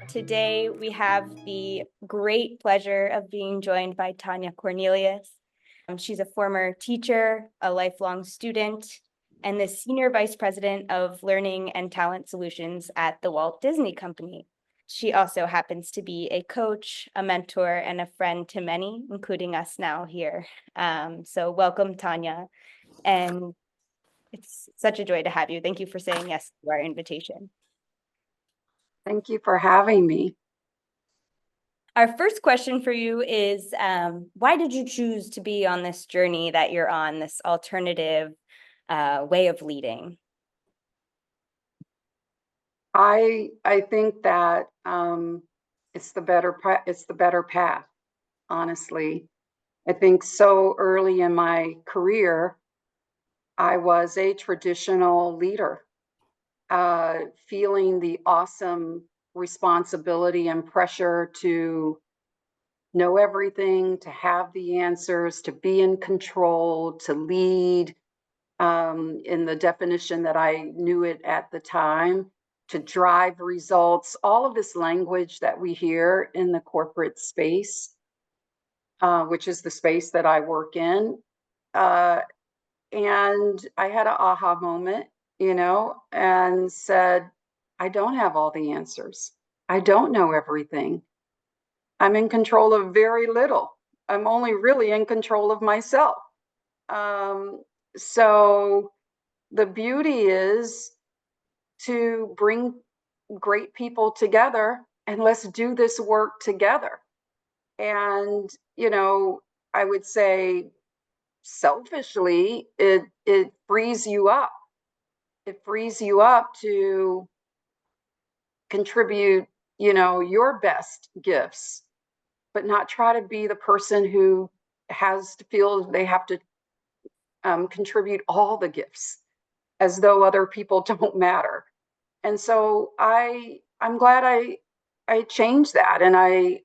Today, we have the great pleasure of being joined by Tonya Cornelius. She's a former teacher, a lifelong student, and the Senior Vice President of Learning and Talent Solutions at the Walt Disney Company. She also happens to be a coach, a mentor, and a friend to many, including us now here. So welcome, Tonya. And it's such a joy to have you. Thank you for saying yes to our invitation. Thank you for having me. Our first question for you is, why did you choose to be on this journey that you're on, this alternative way of leading? I think that it's the better path, honestly. I think so early in my career, I was a traditional leader, feeling the awesome responsibility and pressure to know everything, to have the answers, to be in control, to lead, in the definition that I knew it at the time, to drive results, all of this language that we hear in the corporate space, which is the space that I work in. Uh, and I had an aha moment, and said, I don't have all the answers. I don't know everything. I'm in control of very little. I'm only really in control of myself. Um, so the beauty is to bring great people together and let's do this work together. And, I would say selfishly, it frees you up. It frees you up to contribute, your best gifts, but not try to be the person who has to feel they have to contribute all the gifts as though other people don't matter. And so I'm glad I changed that, and I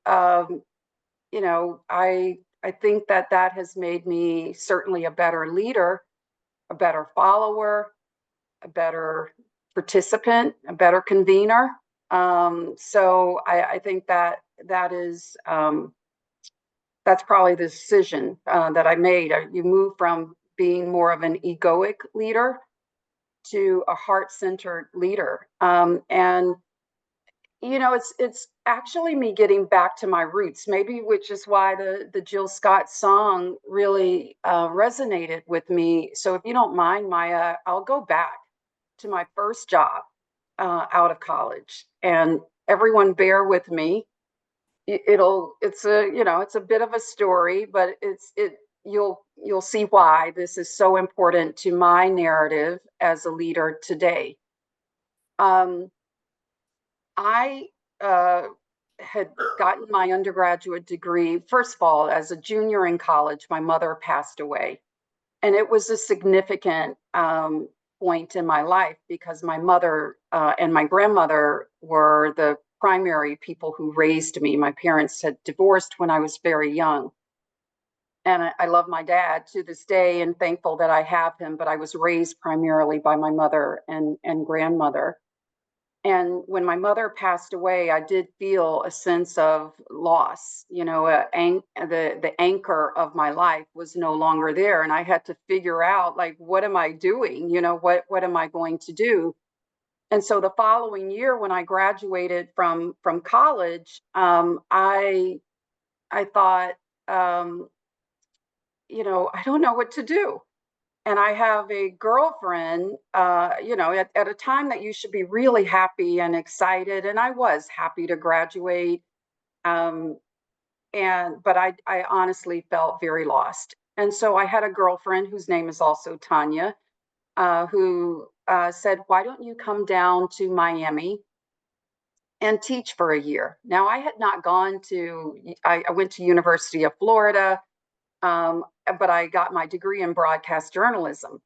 think that has made me certainly a better leader, a better follower, a better participant, a better convener. So I think that's probably the decision that I made. You move from being more of an egoic leader to a heart-centered leader. And it's actually me getting back to my roots, maybe, which is why the Jill Scott song really resonated with me. So if you don't mind, Maya, I'll go back to my first job out of college, and everyone bear with me. It's a bit of a story, but you'll see why this is so important to my narrative as a leader today. Um, I had gotten my undergraduate degree. First of all, as a junior in college, my mother passed away. And it was a significant point in my life because my mother and my grandmother were the primary people who raised me. My parents had divorced when I was very young. And I love my dad to this day and thankful that I have him, but I was raised primarily by my mother and grandmother. And when my mother passed away, I did feel a sense of loss. The anchor of my life was no longer there, and I had to figure out, like, what am I doing? What am I going to do? And so the following year, when I graduated from college, I thought, I don't know what to do. And I have a girlfriend, at a time that you should be really happy and excited. And I was happy to graduate. Um, but I honestly felt very lost. And so I had a girlfriend whose name is also Tonya, who said, why don't you come down to Miami and teach for a year? Now, I had not I went to University of Florida, but I got my degree in broadcast journalism.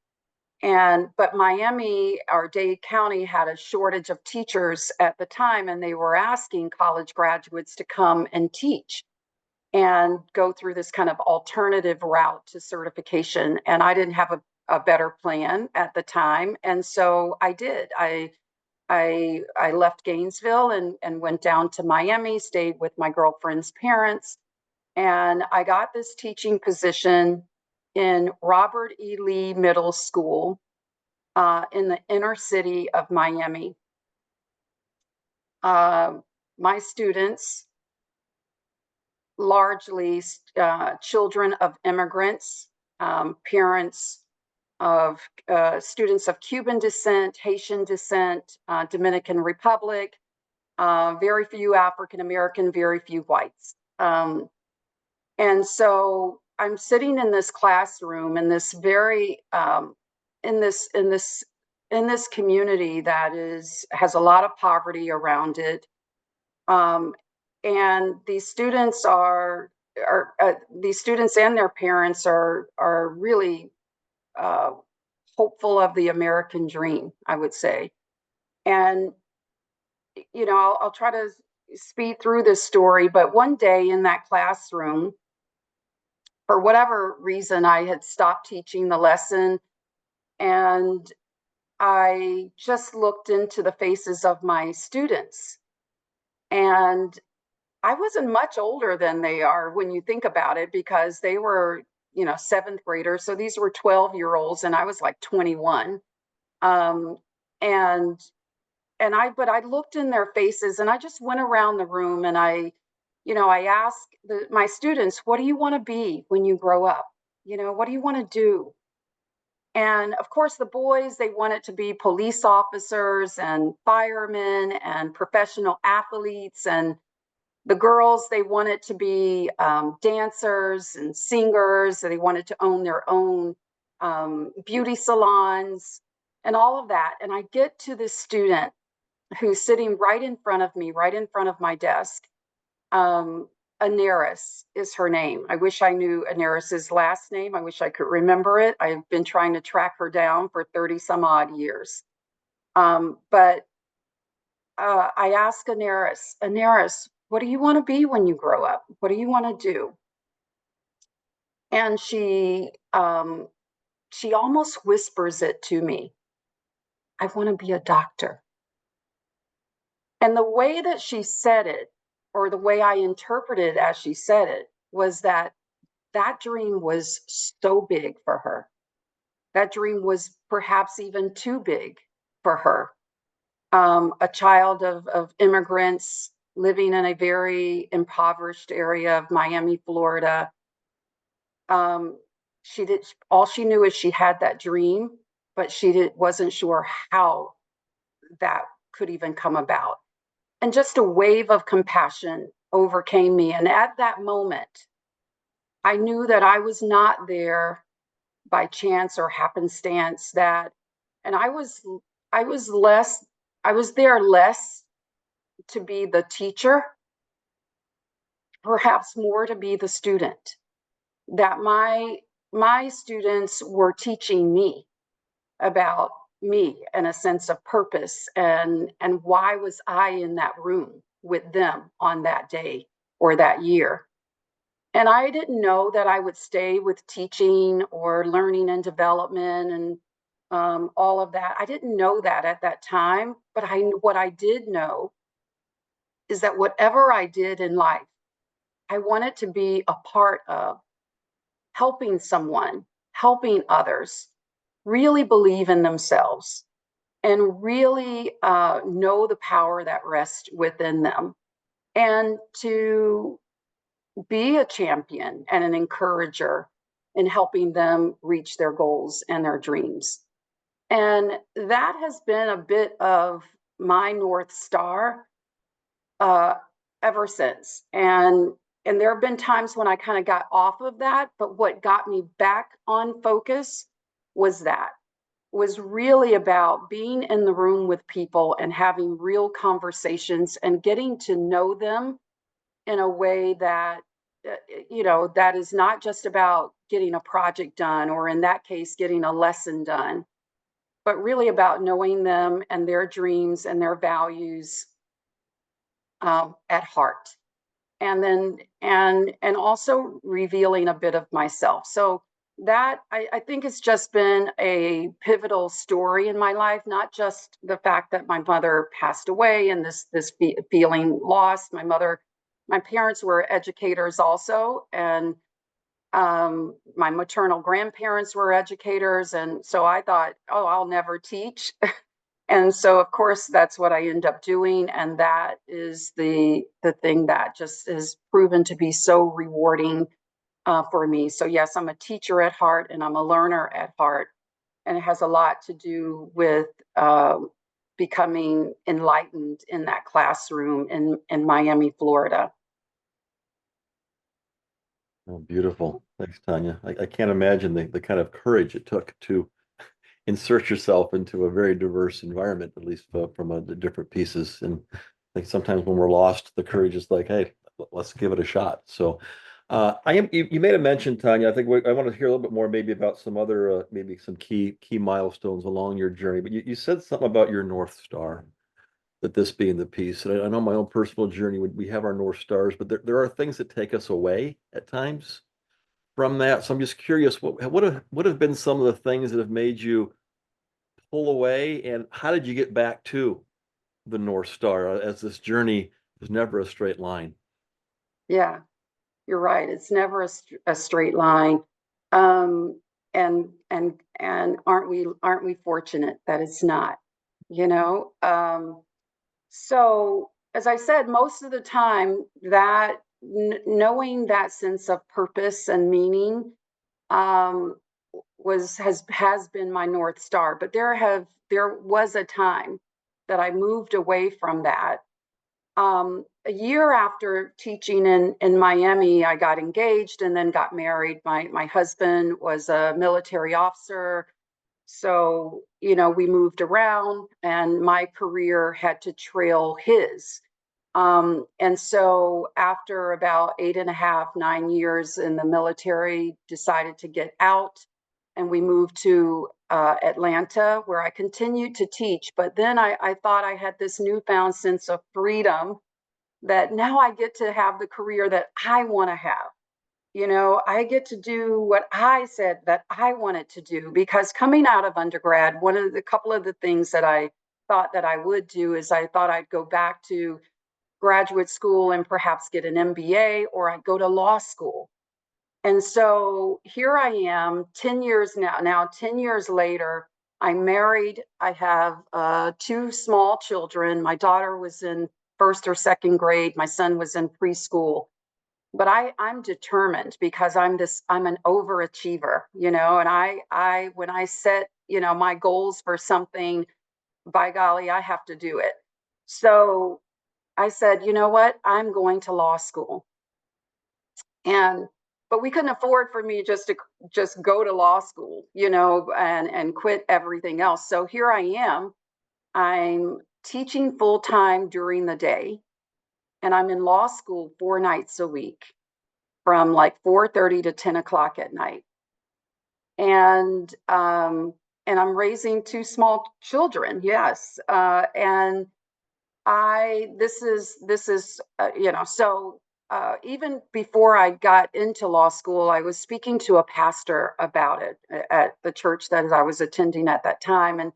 But Miami or Dade County had a shortage of teachers at the time, and they were asking college graduates to come and teach and go through this kind of alternative route to certification. And I didn't have a better plan at the time. And so I did. I left Gainesville and went down to Miami, stayed with my girlfriend's parents, and I got this teaching position in Robert E. Lee Middle School in the inner city of Miami. My students, largely children of immigrants, parents of students of Cuban descent, Haitian descent, Dominican Republic, very few African American, very few whites. And so I'm sitting in this classroom in this very in this community that has a lot of poverty around it. And these students these students and their parents are really hopeful of the American dream, I would say. And I'll try to speed through this story, but one day in that classroom, for whatever reason, I had stopped teaching the lesson, and I just looked into the faces of my students. And I wasn't much older than they are when you think about it, because they were, seventh graders. So these were 12-year-olds, and I was like 21. Um, and but I looked in their faces, and I just went around the room, and I asked my students, what do you want to be when you grow up? What do you want to do? And of course, the boys, they wanted to be police officers and firemen and professional athletes. And the girls, they wanted to be dancers and singers. They wanted to own their own beauty salons and all of that. And I get to this student who's sitting right in front of me, right in front of my desk. Anaris is her name. I wish I knew Anaris's last name. I wish I could remember it. I've been trying to track her down for 30 some odd years. But I asked Anaris, what do you want to be when you grow up? What do you want to do? And she almost whispers it to me. I want to be a doctor. And the way that she said it, or the way I interpreted as she said it, was that dream was so big for her. That dream was perhaps even too big for her. A child of immigrants living in a very impoverished area of Miami, Florida. All she knew is she had that dream, but wasn't sure how that could even come about. And just a wave of compassion overcame me. And at that moment, I knew that I was not there by chance or happenstance, and I was there less to be the teacher, perhaps more to be the student, that my students were teaching me about me and a sense of purpose, and why was I in that room with them on that day or that year. And I didn't know that I would stay with teaching or learning and development and all of that. I didn't know that at that time, but what I did know is that whatever I did in life, I wanted to be a part of helping someone, helping others really believe in themselves and really know the power that rests within them, and to be a champion and an encourager in helping them reach their goals and their dreams. And that has been a bit of my North Star uh, ever since. And there have been times when I kind of got off of that, but what got me back on focus was really about being in the room with people and having real conversations and getting to know them in a way that that is not just about getting a project done, or in that case getting a lesson done, but really about knowing them and their dreams and their values at heart. And then and also revealing a bit of myself. So that I think it's just been a pivotal story in my life, not just the fact that my mother passed away and this feeling lost. My parents were educators also, and my maternal grandparents were educators, and so I thought, oh, I'll never teach. And so, of course, that's what I end up doing, and that is the thing that just is proven to be so rewarding for me. So yes, I'm a teacher at heart, and I'm a learner at heart, and it has a lot to do with becoming enlightened in that classroom in Miami, Florida. Oh, beautiful. Thanks, Tanya. I can't imagine the kind of courage it took to insert yourself into a very diverse environment, at least from the different pieces. And I think sometimes when we're lost, the courage is like, hey, let's give it a shot. So, you made a mention, Tanya. I think I want to hear a little bit more, maybe about some other, maybe some key milestones along your journey. But you said something about your North Star, that this being the piece. And I know my own personal journey, we have our North Stars, but there are things that take us away at times from that. So I'm just curious, what have been some of the things that have made you pull away, and how did you get back to the North Star, as this journey is never a straight line? Yeah, you're right. It's never a straight line. Um, and aren't we fortunate that it's not, you know? So as I said, most of the time that knowing that sense of purpose and meaning um, has been my North Star. But there was a time that I moved away from that. A year after teaching in Miami, I got engaged and then got married. My husband was a military officer. So, we moved around and my career had to trail his. And so after about 8.5, 9 years in the military, decided to get out, and we moved to Atlanta, where I continued to teach. But then I thought I had this newfound sense of freedom, that now I get to have the career that I want to have. I get to do what I said that I wanted to do, because coming out of undergrad, one of the couple of the things that I thought that I would do is I thought I'd go back to graduate school and perhaps get an MBA, or I'd go to law school. And so here I am 10 years now 10 years later. I'm married. I have two small children. My daughter was in first or second grade. My son was in preschool. But I'm determined, because I'm an overachiever, and when I set, my goals for something, by golly, I have to do it. So I said, you know what? I'm going to law school. And but we couldn't afford for me just go to law school, and quit everything else. So here I am. I'm teaching full time during the day, and I'm in law school 4 nights a week, from like 4:30 to 10 o'clock at night. And I'm raising two small children. Yes. And I this is so even before I got into law school, I was speaking to a pastor about it at the church that I was attending at that time. And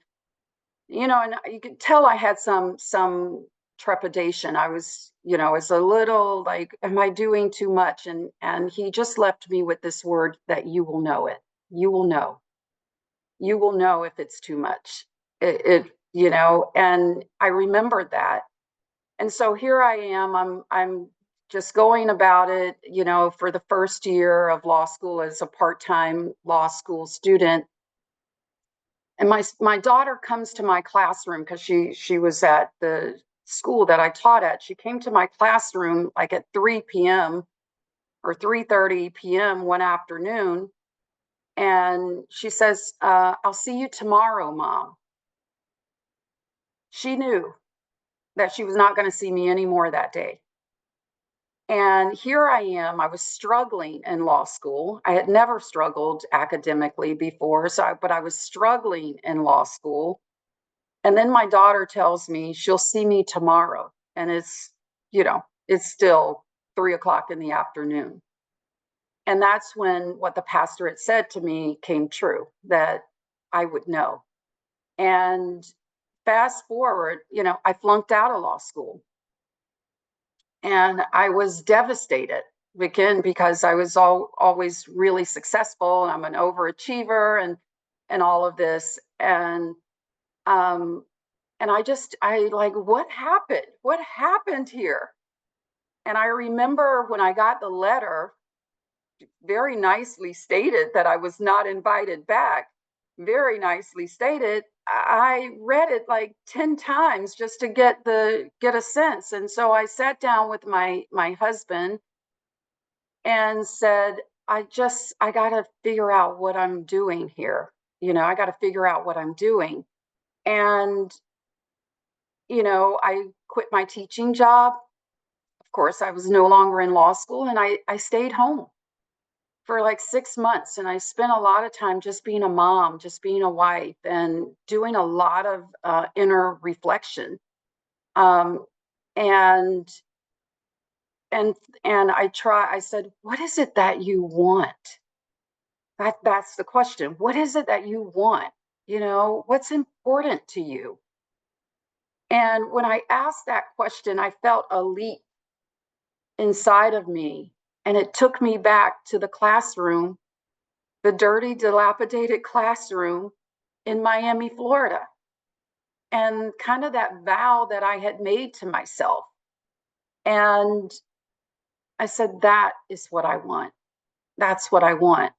and you could tell I had some trepidation. I was, it's a little like, am I doing too much? And he just left me with this word, that you will know it. You will know. You will know if it's too much. And I remembered that. And so here I am. I'm just going about it, for the first year of law school as a part-time law school student. And my daughter comes to my classroom, because she was at the school that I taught at. She came to my classroom like at 3 p.m. or 3:30 p.m. one afternoon, and she says, "I'll see you tomorrow, Mom." She knew that she was not going to see me anymore that day. And here I am. I was struggling in law school. I had never struggled academically before, but I was struggling in law school. And then my daughter tells me she'll see me tomorrow. And it's still 3 o'clock in the afternoon. And that's when what the pastor had said to me came true, that I would know. And fast forward, I flunked out of law school. And I was devastated, again, because I was always really successful, and I'm an overachiever, and all of this. And I like, what happened? What happened here? And I remember when I got the letter, very nicely stated that I was not invited back. Very nicely stated. I read it like 10 times just to get a sense. And so I sat down with my husband and said, I got to figure out what I'm doing here. I got to figure out what I'm doing. And, I quit my teaching job. Of course, I was no longer in law school, and I stayed home for like 6 months. And I spent a lot of time just being a mom, just being a wife, and doing a lot of inner reflection. Um, and and I said, what is it that you want? That's the question. What is it that you want? What's important to you? And when I asked that question, I felt a leap inside of me, and it took me back to the classroom, the dirty, dilapidated classroom in Miami, Florida, and kind of that vow that I had made to myself. And I said, that is what I want. That's what I want.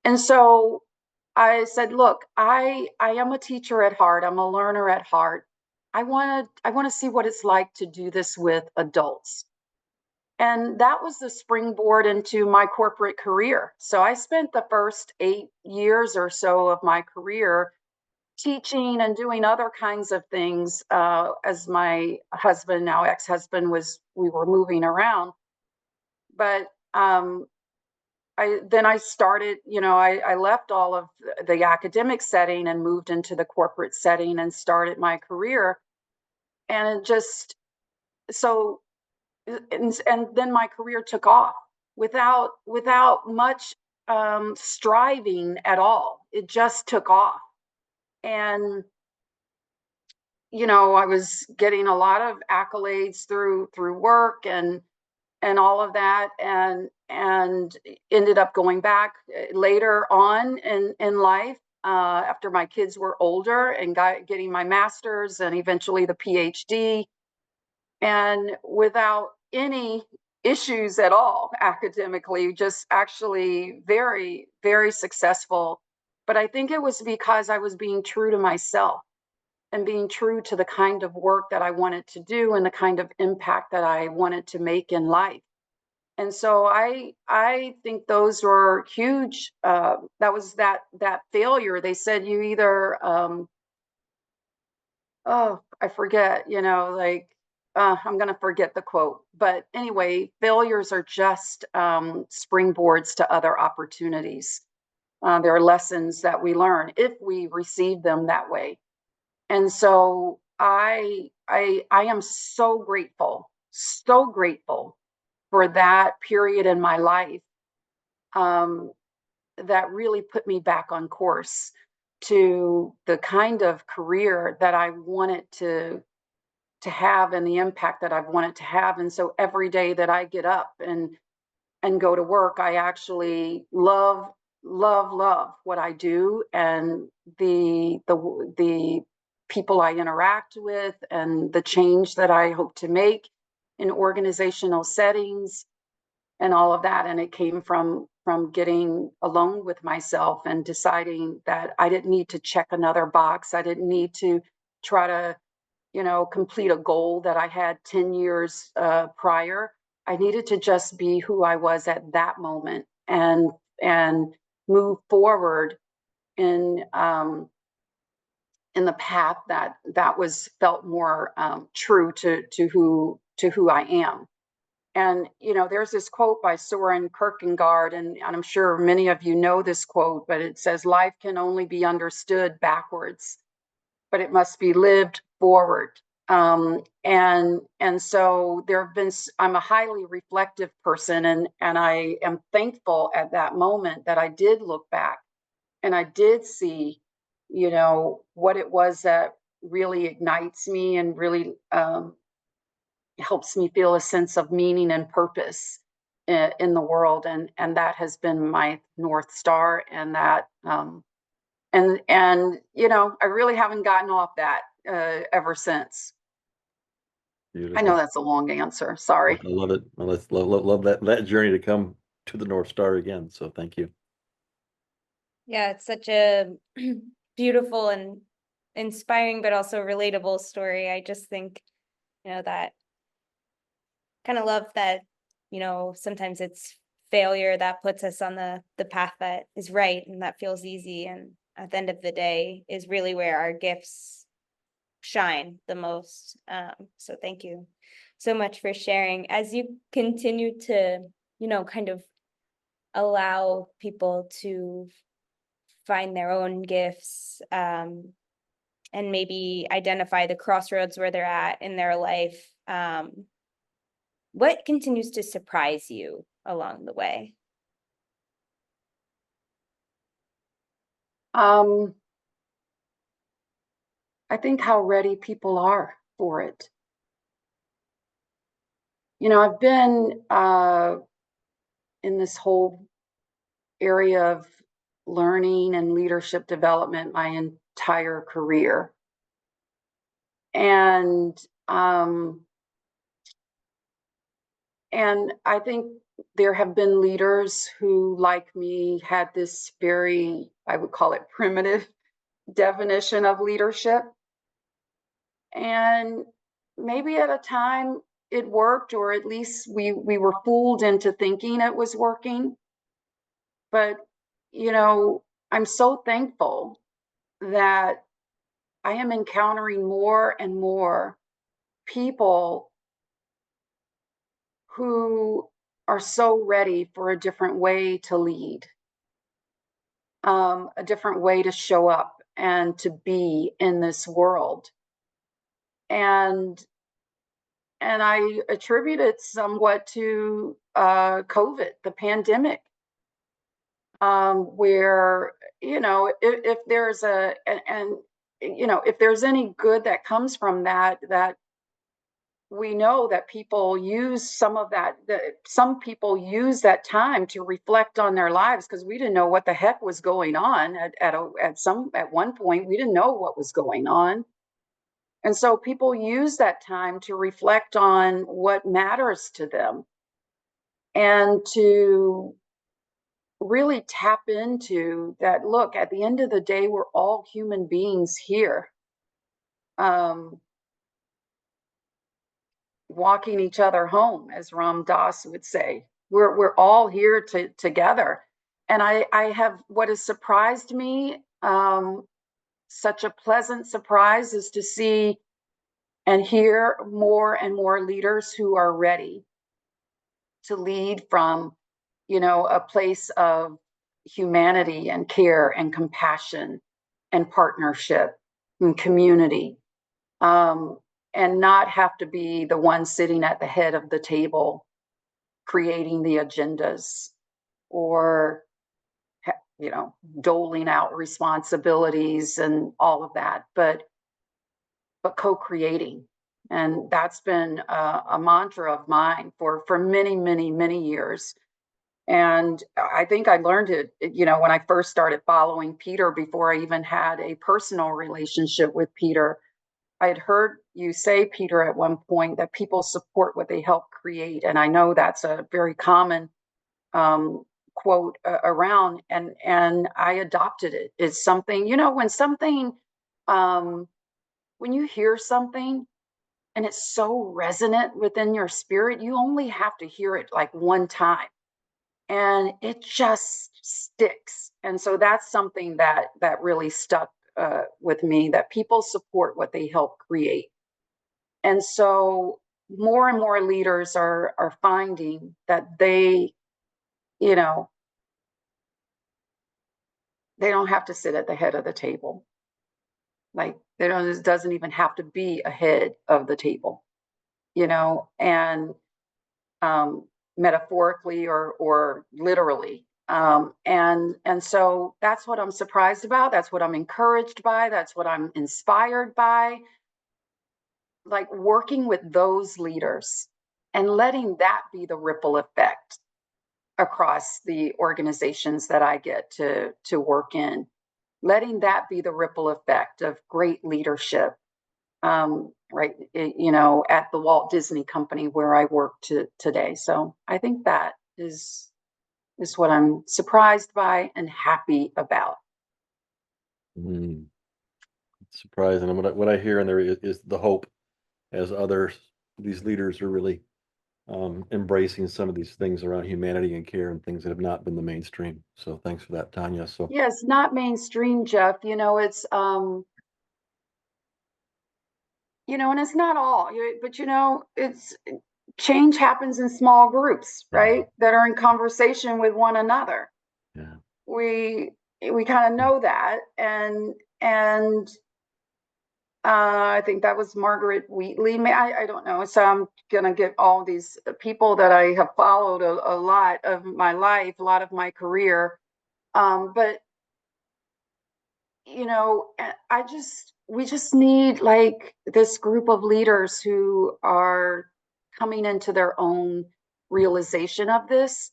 And so I said, look, I am a teacher at heart. I'm a learner at heart. I want to see what it's like to do this with adults. And that was the springboard into my corporate career. So I spent the first 8 years or so of my career teaching and doing other kinds of things, as my husband, now ex-husband, we were moving around. But I started, I left all of the academic setting and moved into the corporate setting and started my career. And it just, so, and then my career took off without much striving at all. It just took off. And, I was getting a lot of accolades through work and all of that, and ended up going back later on in life, after my kids were older, and getting my master's and eventually the PhD, and without any issues at all academically, just actually very, very successful. But I think it was because I was being true to myself and being true to the kind of work that I wanted to do and the kind of impact that I wanted to make in life. And so I think those were huge. That was that failure. They said you either I forget, I'm going to forget the quote. But anyway, failures are just springboards to other opportunities. There are lessons that we learn if we receive them that way. And so I am so grateful for that period in my life, that really put me back on course to the kind of career that I wanted to have and the impact that I've wanted to have. And so every day that I get up and go to work, I actually love what I do, and the people I interact with, and the change that I hope to make in organizational settings and all of that. And it came from getting alone with myself and deciding that I didn't need to check another box. I didn't need to try to, complete a goal that I had 10 years prior. I needed to just be who I was at that moment, and move forward in the path that was felt more true to who I am. And, there's this quote by Soren Kierkegaard, and I'm sure many of you know this quote, but it says, life can only be understood backwards, but it must be lived forward. And so there have been, I'm a highly reflective person, and I am thankful at that moment that I did look back and I did see, what it was that really ignites me and really helps me feel a sense of meaning and purpose in the world. And that has been my North Star. And that, I really haven't gotten off that ever since. I know Beautiful. that's a long answer. I Sorry. love it. Well, let's love that journey to come to the North Star again. So thank you. Yeah, it's such a beautiful and inspiring, but also relatable story. I just think, that kind of love that, sometimes it's failure that puts us on the path that is right and that feels easy. And at the end of the day is really where our gifts shine the most. So thank you so much for sharing. As you continue to, kind of allow people to find their own gifts, and maybe identify the crossroads where they're at in their life, what continues to surprise you along the way? I think how ready people are for it. I've been in this whole area of learning and leadership development my entire career. And I think there have been leaders who, like me, had this very, I would call it primitive definition of leadership. And maybe at a time it worked, or at least we were fooled into thinking it was working. But, I'm so thankful that I am encountering more and more people who are so ready for a different way to lead, a different way to show up and to be in this world. And I attribute it somewhat to COVID, the pandemic, where if there's if there's any good that comes from that, we know that people use some of that. Some people use that time to reflect on their lives, because we didn't know what the heck was going on at one point. We didn't know what was going on. And so people use that time to reflect on what matters to them and to really tap into that. Look, at the end of the day, we're all human beings here, um, walking each other home, as Ram Dass would say. We're all here together. And I have, what has surprised me, such a pleasant surprise, is to see and hear more and more leaders who are ready to lead from, a place of humanity and care and compassion and partnership and community, and not have to be the one sitting at the head of the table creating the agendas, or doling out responsibilities and all of that, but co-creating. And that's been a mantra of mine for many, many, many years. And I think I learned it, when I first started following Peter, before I even had a personal relationship with Peter. I had heard you say, Peter, at one point, that people support what they help create. And I know that's a very common quote around, and I adopted it. It's something, when something, when you hear something and it's so resonant within your spirit, you only have to hear it like one time and it just sticks. And so that's something that really stuck with me, that people support what they help create. And so more and more leaders are finding that you know, they don't have to sit at the head of the table. Like it doesn't even have to be ahead of the table, and metaphorically or literally. And so that's what I'm surprised about. That's what I'm encouraged by. That's what I'm inspired by. Like working with those leaders and letting that be the ripple effect across the organizations that I get to work in. Letting that be the ripple effect of great leadership, right? At the Walt Disney Company where I work today. So I think that is what I'm surprised by and happy about. Mm, surprising. And what I hear in there is the hope as these leaders are really embracing some of these things around humanity and care and things that have not been the mainstream. So thanks for that, Tonya. So Yes, not mainstream, Jeff. It's and it's not all, but it's change happens in small groups, right? That are in conversation with one another. yeah. We kind of know that, and I think that was Margaret Wheatley. I don't know. So I'm gonna get all these people that I have followed a lot of my life, a lot of my career. But we just need like this group of leaders who are coming into their own realization of this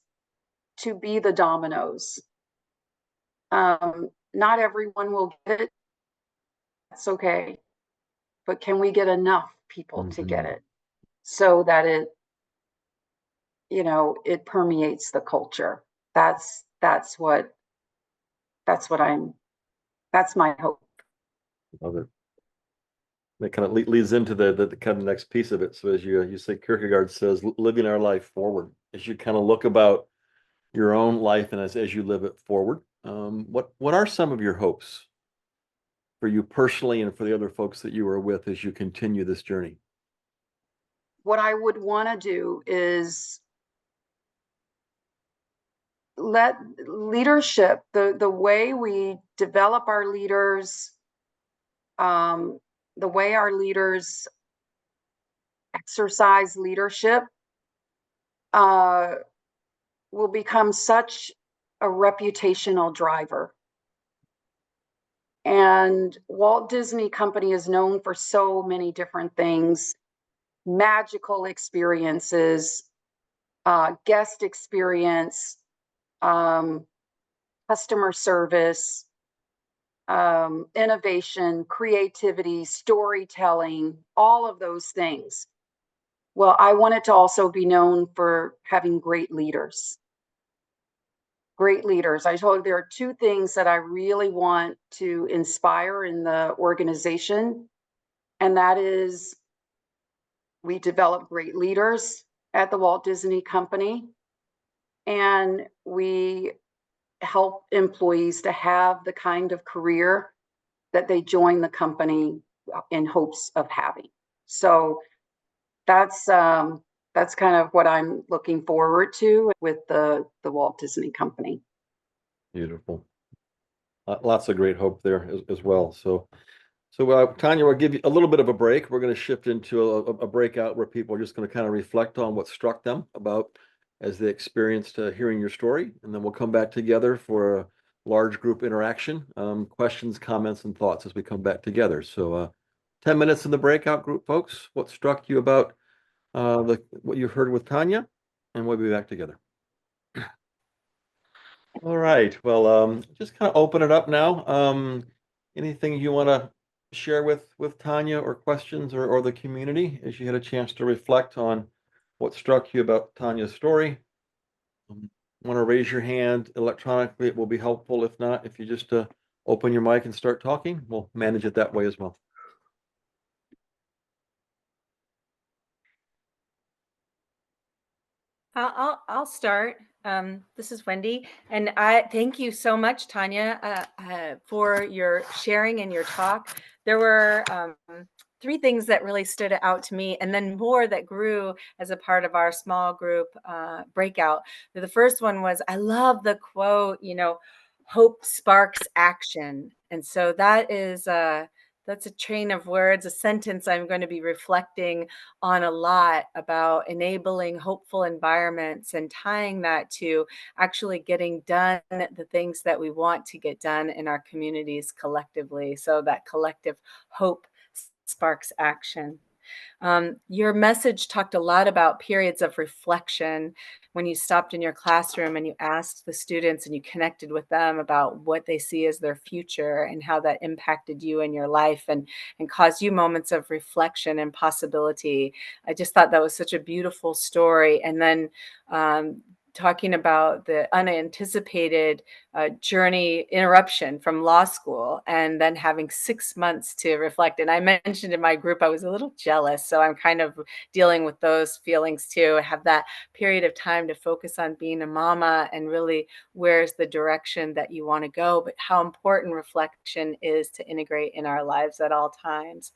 to be the dominoes. Not everyone will get it. That's okay. But can we get enough people to get it so that it permeates the culture? That's my hope. Love it. That kind of leads into the kind of next piece of it. So as you say, Kierkegaard says, living our life forward. As you kind of look about your own life and as you live it forward, what are some of your hopes for you personally and for the other folks that you are with as you continue this journey? What I would want to do is let leadership, the way we develop our leaders, the way our leaders exercise leadership, will become such a reputational driver. And Walt Disney Company is known for so many different things: magical experiences, guest experience, customer service, innovation, creativity, storytelling, all of those things. Well, I want it to also be known for having great leaders. Great leaders. I told you there are two things that I really want to inspire in the organization, and that is we develop great leaders at the Walt Disney Company, and we help employees to have the kind of career that they join the company in hopes of having. So that's kind of what I'm looking forward to with the Walt Disney Company. Beautiful. Lots of great hope there as well. So Tonya, we'll give you a little bit of a break. We're going to shift into a breakout where people are just going to kind of reflect on what struck them about as they experienced hearing your story. And then we'll come back together for a large group interaction, questions, comments, and thoughts as we come back together. So 10 minutes in the breakout group, folks. What struck you about what you heard with Tonya? And we'll be back together. All right. Well, just kind of open it up now. Anything you want to share with Tonya or questions or the community as you had a chance to reflect on what struck you about Tanya's story? Want to raise your hand electronically, it will be helpful. If not, if you just open your mic and start talking, we'll manage it that way as well. I'll start. This is Wendy, and I thank you so much, Tonya, for your sharing and your talk. There were three things that really stood out to me, and then more that grew as a part of our small group breakout. The first one was, I love the quote, hope sparks action. And so that is That's a train of words, a sentence I'm going to be reflecting on a lot, about enabling hopeful environments and tying that to actually getting done the things that we want to get done in our communities collectively. So that collective hope sparks action. Your message talked a lot about periods of reflection when you stopped in your classroom and you asked the students and you connected with them about what they see as their future and how that impacted you in your life, and caused you moments of reflection and possibility. I just thought that was such a beautiful story. And then talking about the unanticipated journey interruption from law school, and then having 6 months to reflect. And I mentioned in my group I was a little jealous, so I'm kind of dealing with those feelings too. I have that period of time to focus on being a mama and really where's the direction that you want to go, but how important reflection is to integrate in our lives at all times.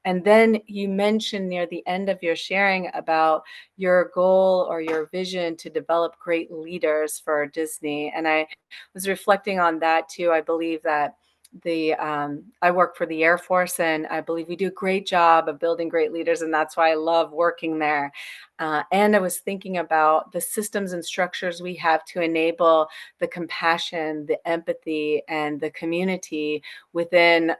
And then you mentioned near the end of your sharing about your goal or your vision to develop great leaders for Disney. And I was reflecting on that too. I believe that I work for the Air Force, and I believe we do a great job of building great leaders, and that's why I love working there. And I was thinking about the systems and structures we have to enable the compassion, the empathy, and the community within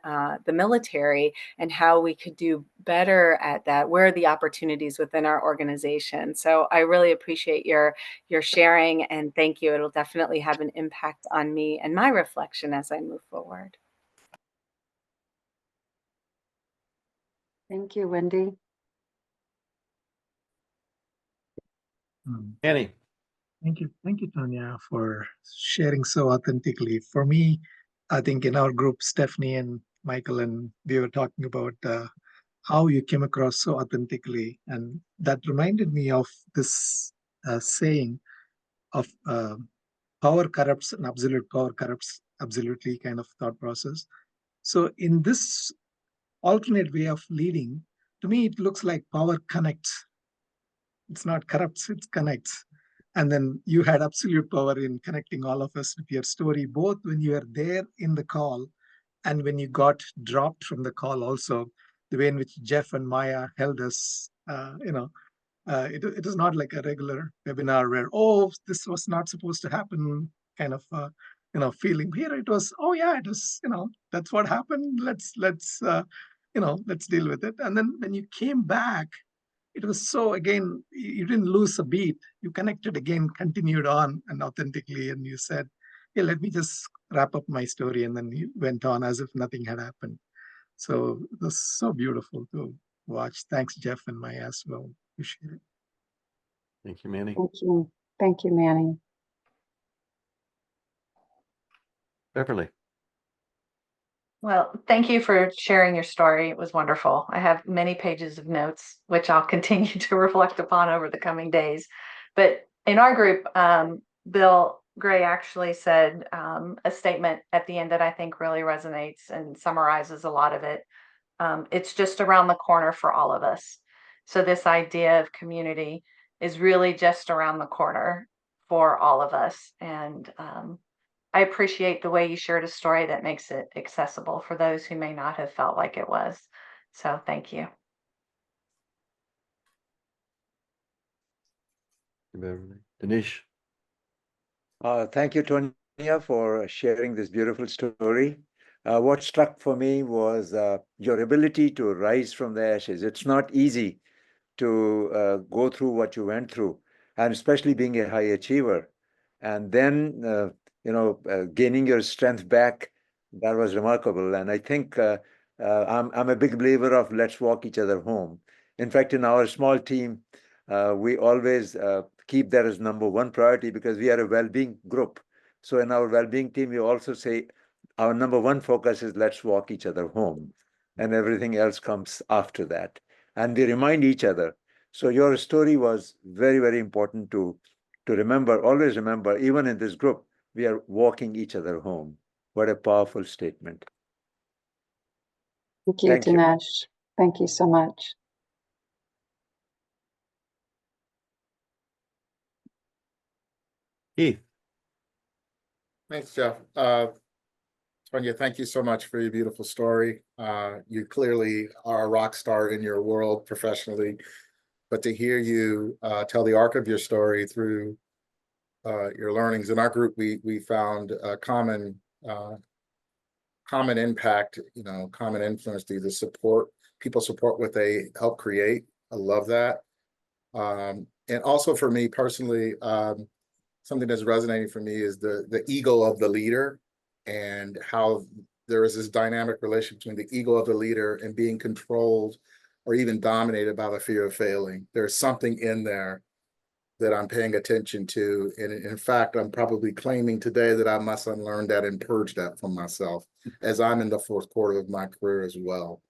the military, and how we could do better at that. Where are the opportunities within our organization? So I really appreciate your sharing, and thank you. It'll definitely have an impact on me and my reflection as I move forward. Thank you, Wendy. Annie. Thank you, Tonya, for sharing so authentically. For me, I think in our group, Stephanie and Michael, and we were talking about how you came across so authentically. And that reminded me of this saying of power corrupts and absolute power corrupts absolutely kind of thought process. So in this alternate way of leading, to me, it looks like power connects. It's not corrupts, it connects. And then you had absolute power in connecting all of us with your story, both when you were there in the call and when you got dropped from the call also, the way in which Jeff and Maya held us, it is not like a regular webinar where, oh, this was not supposed to happen kind of, feeling. Here it was, oh yeah, it was, that's what happened. Let's deal with it. And then when you came back, it was so, again, you didn't lose a beat. You connected again, continued on and authentically, and you said, hey, let me just wrap up my story. And then you went on as if nothing had happened. So it was so beautiful to watch. Thanks, Jeff and Maya as well. Appreciate it. Thank you, Manny. Thank you. Thank you, Manny. Beverly. Well, thank you for sharing your story. It was wonderful. I have many pages of notes, which I'll continue to reflect upon over the coming days. But in our group, Bill Gray actually said a statement at the end that I think really resonates and summarizes a lot of it. It's just around the corner for all of us. So this idea of community is really just around the corner for all of us. And I appreciate the way you shared a story that makes it accessible for those who may not have felt like it was. So thank you. Beverly. Dinesh. Thank you, Tonya, for sharing this beautiful story. What struck for me was your ability to rise from the ashes. It's not easy to go through what you went through, and especially being a high achiever. And then, gaining your strength back, that was remarkable. And I think I'm a big believer of let's walk each other home. In fact, in our small team, we always keep that as number one priority because we are a well-being group. So in our well-being team, we also say our number one focus is let's walk each other home, and everything else comes after that. And we remind each other. So your story was very, very important to remember, always remember, even in this group, we are walking each other home. What a powerful statement. Thank you, Thank you. Dinesh. Thank you so much. Keith. Thanks, Jeff. Tonya, thank you so much for your beautiful story. You clearly are a rock star in your world professionally, but to hear you tell the arc of your story through your learnings in our group, we found a common impact, common influence to either support people support what they help create. I love that. And also for me personally, something that's resonating for me is the ego of the leader, and how there is this dynamic relationship between the ego of the leader and being controlled or even dominated by the fear of failing. There's something in there that I'm paying attention to. And in fact, I'm probably claiming today that I must unlearn that and purge that from myself as I'm in the fourth quarter of my career as well.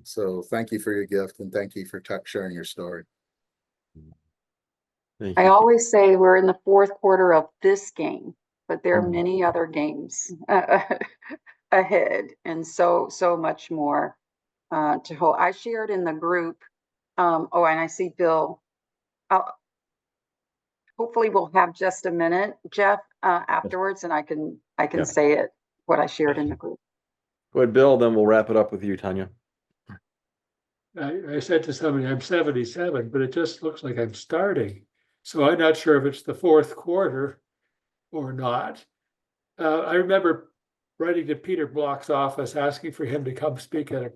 So thank you for your gift, and thank you for sharing your story. Thank I you. always say we're in the fourth quarter of this game, but there are Mhm. many other games ahead, and so much more to hold. I shared in the group. Oh, and I see Bill. Hopefully we'll have just a minute, Jeff, afterwards, and I can Yeah. say it, what I shared in the group. Go ahead, Bill, then we'll wrap it up with you, Tonya. I said to somebody, I'm 77, but it just looks like I'm starting. So I'm not sure if it's the fourth quarter or not. I remember writing to Peter Block's office, asking for him to come speak at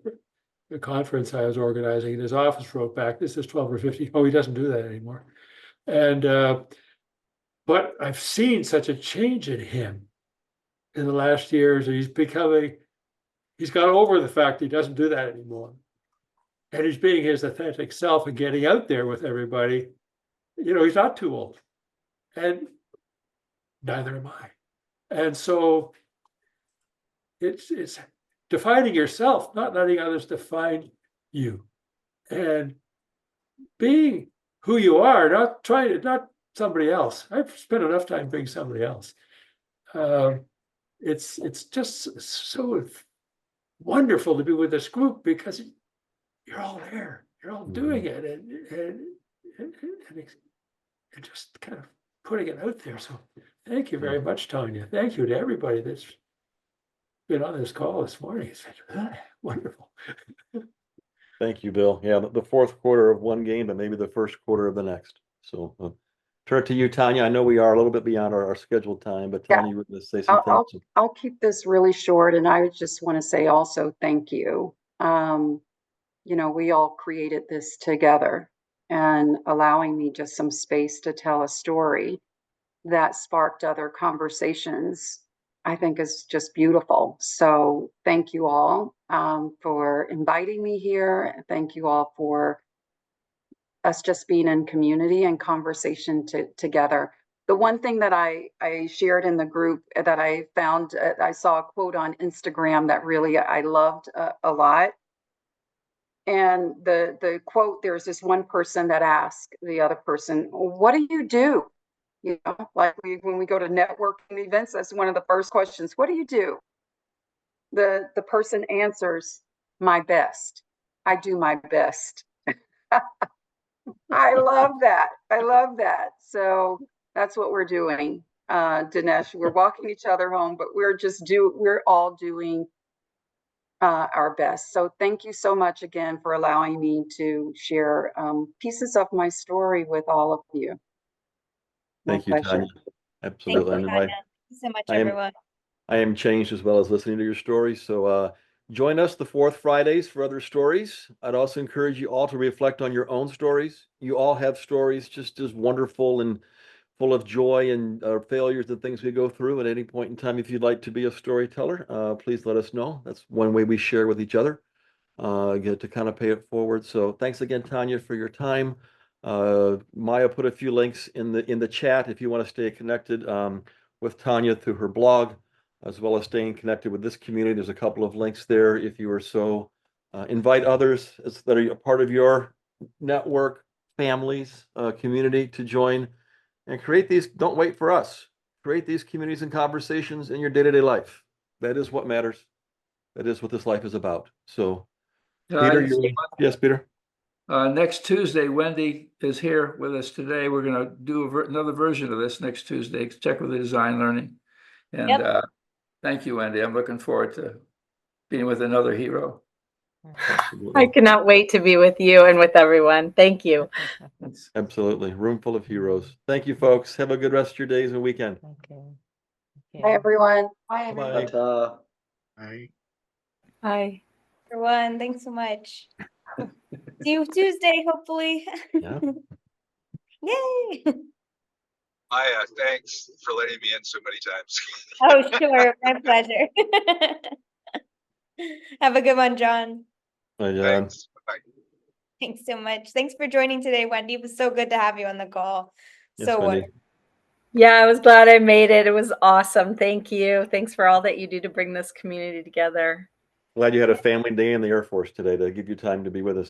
a conference I was organizing, and his office wrote back, this is 12 or 15. Oh, he doesn't do that anymore. And but I've seen such a change in him in the last years. He's got over the fact he doesn't do that anymore. And he's being his authentic self and getting out there with everybody. He's not too old, and neither am I. And so it's defining yourself, not letting others define you, and being who you are, not somebody else. I've spent enough time being somebody else. It's just so wonderful to be with this group, because you're all there, you're all doing it, and just kind of putting it out there. So thank you very much, Tonya. Thank you to everybody that's been on this call this morning. It's been wonderful. Thank you, Bill. Yeah, the fourth quarter of one game, but maybe the first quarter of the next. So turn to you, Tonya. I know we are a little bit beyond our scheduled time, but Tonya, you were going to say some things. I'll keep this really short, and I just want to say also thank you. We all created this together, and allowing me just some space to tell a story that sparked other conversations, I think is just beautiful. So thank you all for inviting me here. Thank you all for us just being in community and conversation together. The one thing that I shared in the group that I found, I saw a quote on Instagram that really I loved a lot. And the quote, there's this one person that asked the other person, what do you do? Like when we go to networking events, that's one of the first questions. What do you do? The person answers, my best. I do my best. I love that. I love that. So that's what we're doing, Dinesh. We're walking each other home, but we're all doing our best. So thank you so much again for allowing me to share pieces of my story with all of you. Thank you, Tonya. Absolutely. Thank you, Tonya. Thank you so much, everyone. I am changed as well as listening to your story. So join us the fourth Fridays for other stories. I'd also encourage you all to reflect on your own stories. You all have stories just as wonderful and full of joy and failures and things we go through at any point in time. If you'd like to be a storyteller, please let us know. That's one way we share with each other, get to kind of pay it forward. So thanks again, Tonya, for your time. Maya put a few links in the chat if you want to stay connected with Tonya through her blog, as well as staying connected with this community. There's a couple of links there if you are so. Invite others that are a part of your network, families, community to join and create these. Don't wait for us. Create these communities and conversations in your day-to-day life. That is what matters. That is what this life is about. So, Peter, yes, Peter. Next Tuesday, Wendy is here with us today. We're going to do another version of this next Tuesday. Check with the Design Learning. And Thank you, Wendy. I'm looking forward to being with another hero. I cannot wait to be with you and with everyone. Thank you. Absolutely. Room full of heroes. Thank you, folks. Have a good rest of your days and weekend. Hi, everyone. Bye. Bye. Bye. Everyone, thanks so much. See you Tuesday, hopefully. Yeah. Yay. Thanks for letting me in so many times. Oh, sure. My pleasure. Have a good one, John. Bye, John. Thanks. Bye. Thanks so much. Thanks for joining today, Wendy. It was so good to have you on the call. Yes, So Wendy. wonderful. Yeah, I was glad I made it. It was awesome. Thank you. Thanks for all that you do to bring this community together. Glad you had a family day in the Air Force today to give you time to be with us.